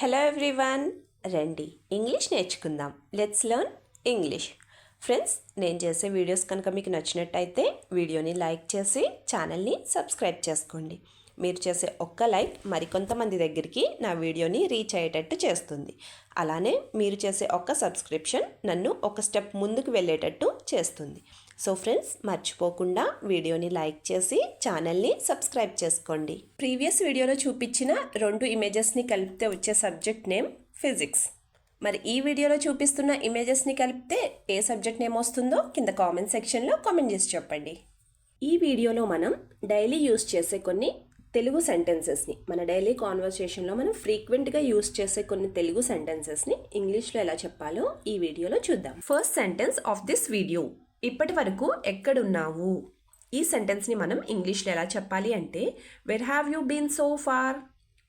Hello everyone, రండి English నేర్చుకుందాం. Let's learn English. Friends, నేను చేసే వీడియోస్ కనుక మీకు నచ్చినట్టయితే వీడియోని లైక్ చేసి ఛానల్ని సబ్స్క్రైబ్ చేసుకోండి. మీరు చేసే ఒక్క లైక్ మరికొంతమంది దగ్గరికి నా వీడియోని రీచ్ అయ్యేటట్టు చేస్తుంది. అలానే మీరు చేసే ఒక్క సబ్స్క్రిప్షన్ నన్ను ఒక స్టెప్ ముందుకు వెళ్ళేటట్టు చేస్తుంది. సో ఫ్రెండ్స్, మర్చిపోకుండా వీడియోని లైక్ చేసి ఛానల్ని సబ్స్క్రైబ్ చేసుకోండి. ప్రీవియస్ వీడియోలో చూపించిన 2 ఇమేజెస్ని కలిపితే వచ్చే సబ్జెక్ట్ నేమ్ ఫిజిక్స్. మరి ఈ వీడియోలో చూపిస్తున్న ఇమేజెస్ని కలిపితే ఏ సబ్జెక్ట్ నేమ్ వస్తుందో కింద కామెంట్ సెక్షన్లో కామెంట్ చేసి చెప్పండి. ఈ వీడియోలో మనం డైలీ యూస్ చేసే కొన్ని తెలుగు సెంటెన్సెస్ని, మన డైలీ కాన్వర్సేషన్లో మనం ఫ్రీక్వెంట్గా యూస్ చేసే కొన్ని తెలుగు సెంటెన్సెస్ని ఇంగ్లీష్లో ఎలా చెప్పాలో ఈ వీడియోలో చూద్దాం. First sentence of this video: ఇప్పటి వరకు ఎక్కడున్నావు? ఈ సెంటెన్స్ని మనం ఇంగ్లీష్లో ఎలా చెప్పాలి అంటే where have you been so far.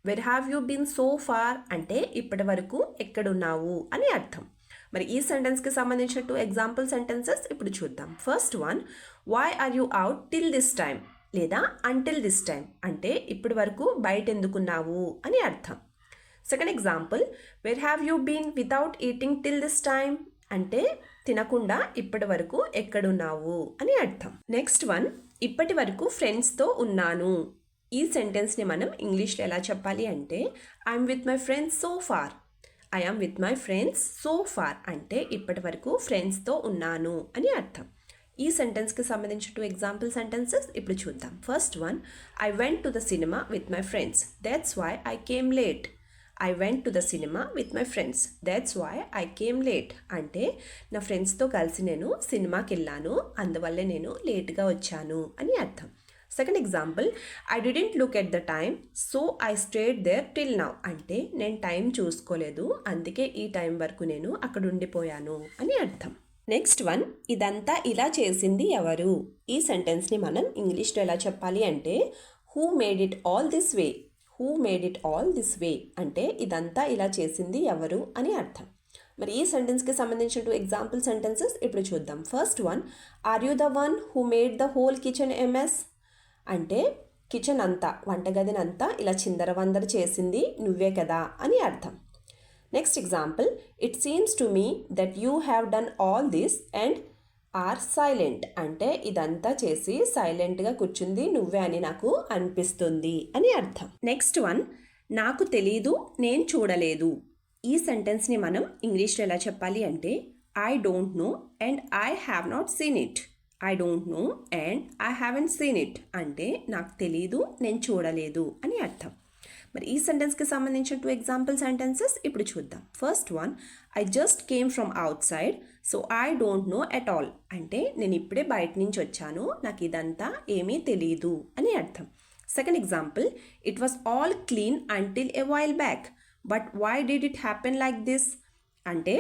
Where have you been so far అంటే ఇప్పటి వరకు ఎక్కడున్నావు అని అర్థం. మరి ఈ సెంటెన్స్కి సంబంధించిన 2 ఎగ్జాంపుల్ సెంటెన్సెస్ ఇప్పుడు చూద్దాం. First one, why are you out till this time లేదా అంటిల్ దిస్ టైమ్ అంటే ఇప్పటి వరకు బయట ఎందుకున్నావు అని అర్థం. Second example, where have you been without eating till this time అంటే తినకుండా ఇప్పటి వరకు ఎక్కడున్నావు అని అర్థం. నెక్స్ట్ వన్, ఇప్పటి వరకు ఫ్రెండ్స్తో ఉన్నాను. ఈ సెంటెన్స్ని మనం ఇంగ్లీష్లో ఎలా చెప్పాలి అంటే I'm with my friends so far. I'm with my friends so far అంటే ఇప్పటి వరకు ఫ్రెండ్స్తో ఉన్నాను అని అర్థం. ఈ సెంటెన్స్కి సంబంధించిన 2 ఎగ్జాంపుల్ సెంటెన్సెస్ ఇప్పుడు చూద్దాం. First one, I went to the cinema with my friends, that's why I came late. I went to the cinema with my friends, that's why I came late అంటే నా ఫ్రెండ్స్తో కలిసి నేను సినిమాకి వెళ్ళాను, అందువల్లే నేను లేట్గా వచ్చాను అని అర్థం. Second example, I didn't look at the time so I stayed there till now అంటే నేను టైం చూసుకోలేదు, అందుకే ఈ టైం వరకు నేను అక్కడ ఉండిపోయాను అని అర్థం. నెక్స్ట్ వన్, ఇదంతా ఇలా చేసింది ఎవరు? ఈ సెంటెన్స్ని మనం ఇంగ్లీష్లో ఎలా చెప్పాలి అంటే who made it all this way. Who made it all this way అంటే ఇదంతా ఇలా చేసింది ఎవరు అని అర్థం. మరి ఈ సెంటెన్స్కి సంబంధించిన 2 ఎగ్జాంపుల్ సెంటెన్సెస్ ఇప్పుడు చూద్దాం. First one, are you the one who made the whole kitchen a mess అంటే కిచెన్ అంతా, వంటగదినంతా ఇలా చిందరవందర చేసింది నువ్వే కదా అని అర్థం. Next example, it seems to me that you have done all this and are silent అంటే ఇదంతా చేసి సైలెంట్గా కూర్చుంది నువ్వే అని నాకు అనిపిస్తుంది అని అర్థం. నెక్స్ట్ వన్, నాకు తెలీదు నేను చూడలేదు. ఈ సెంటెన్స్ని మనం ఇంగ్లీష్లో ఎలా చెప్పాలి అంటే I don't know and I have not seen it. I don't know and I haven't seen it అంటే నాకు తెలీదు నేను చూడలేదు అని అర్థం. మరి ఈ సెంటెన్స్కి సంబంధించిన 2 ఎగ్జాంపుల్ సెంటెన్సెస్ ఇప్పుడు చూద్దాం. First one, I just came from out side so I don't know at all అంటే నేను ఇప్పుడే బయట నుంచి వచ్చాను, నాకు ఇదంతా ఏమీ తెలీదు అని అర్థం. Second example, it was all clean until a while back but why did it happen like this అంటే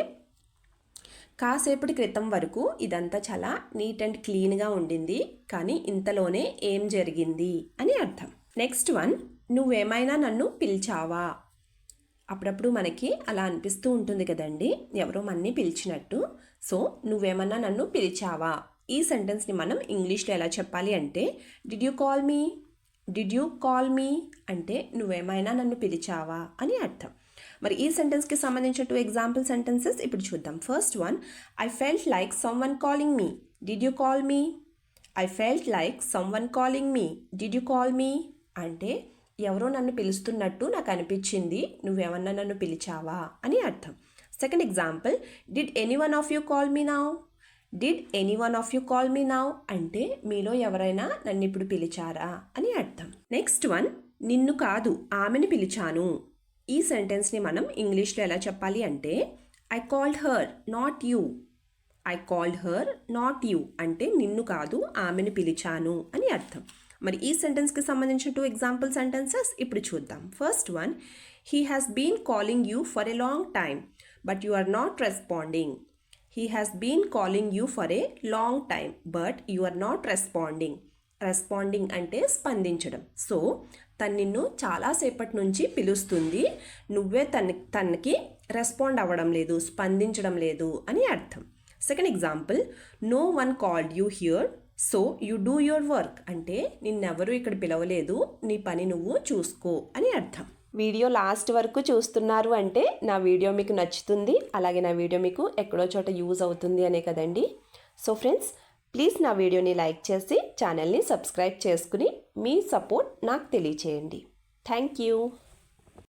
కాసేపటి క్రితం వరకు ఇదంతా చాలా నీట్ అండ్ క్లీన్గా ఉండింది, కానీ ఇంతలోనే ఏం జరిగింది అని అర్థం. నెక్స్ట్ వన్, నువ్వేమైనా నన్ను పిలిచావా. అప్పుడప్పుడు మనకి అలా అనిపిస్తూ ఉంటుంది కదండి, ఎవరో మనని పిలిచినట్టు. సో నువ్వేమన్నా నన్ను పిలిచావా ఈ సెంటెన్స్ని మనం ఇంగ్లీష్లో ఎలా చెప్పాలి అంటే did you call me. Did you call me అంటే నువ్వేమైనా నన్ను పిలిచావా అని అర్థం. మరి ఈ సెంటెన్స్కి సంబంధించిన 2 ఎగ్జాంపుల్ సెంటెన్సెస్ ఇప్పుడు చూద్దాం. First one, I felt like some one calling me. Did you call me. I felt like some one calling me. Did you call me అంటే ఎవరో నన్ను పిలుస్తున్నట్టు నాకు అనిపించింది, నువ్వేమన్నా నన్ను పిలిచావా అని అర్థం. Second example, did any one of you call me now. Did any one of you call me now అంటే మీలో ఎవరైనా నన్ను ఇప్పుడు పిలిచారా అని అర్థం. నెక్స్ట్ వన్, నిన్ను కాదు ఆమెను పిలిచాను. ఈ సెంటెన్స్ని మనం ఇంగ్లీష్లో ఎలా చెప్పాలి అంటే I called her not you. I called her not you అంటే నిన్ను కాదు ఆమెను పిలిచాను అని అర్థం. మరి ఈ సెంటెన్స్కి సంబంధించిన 2 ఎగ్జాంపుల్ సెంటెన్సెస్ ఇప్పుడు చూద్దాం. First one, he has been calling you for a long time but you are not responding. He has been calling you for a long time but you are not responding. Responding అంటే స్పందించడం. So తను నిన్ను చాలాసేపటి నుంచి పిలుస్తుంది, నువ్వే తనకి respond అవ్వడం లేదు, స్పందించడం లేదు అని అర్థం. Second example, no one called you here so you do your work అంటే నిన్నెవరూ ఇక్కడ పిలవలేదు, నీ పని నువ్వు చూసుకో అని అర్థం. వీడియో లాస్ట్ వరకు చూస్తున్నారు అంటే నా వీడియో మీకు నచ్చుతుంది, అలాగే నా వీడియో మీకు ఎక్కడో చోట యూజ్ అవుతుంది అనే కదండి. సో ఫ్రెండ్స్, ప్లీజ్ నా వీడియోని లైక్ చేసి ఛానల్ని సబ్స్క్రైబ్ చేసుకుని మీ సపోర్ట్ నాకు తెలియచేయండి. Thank you.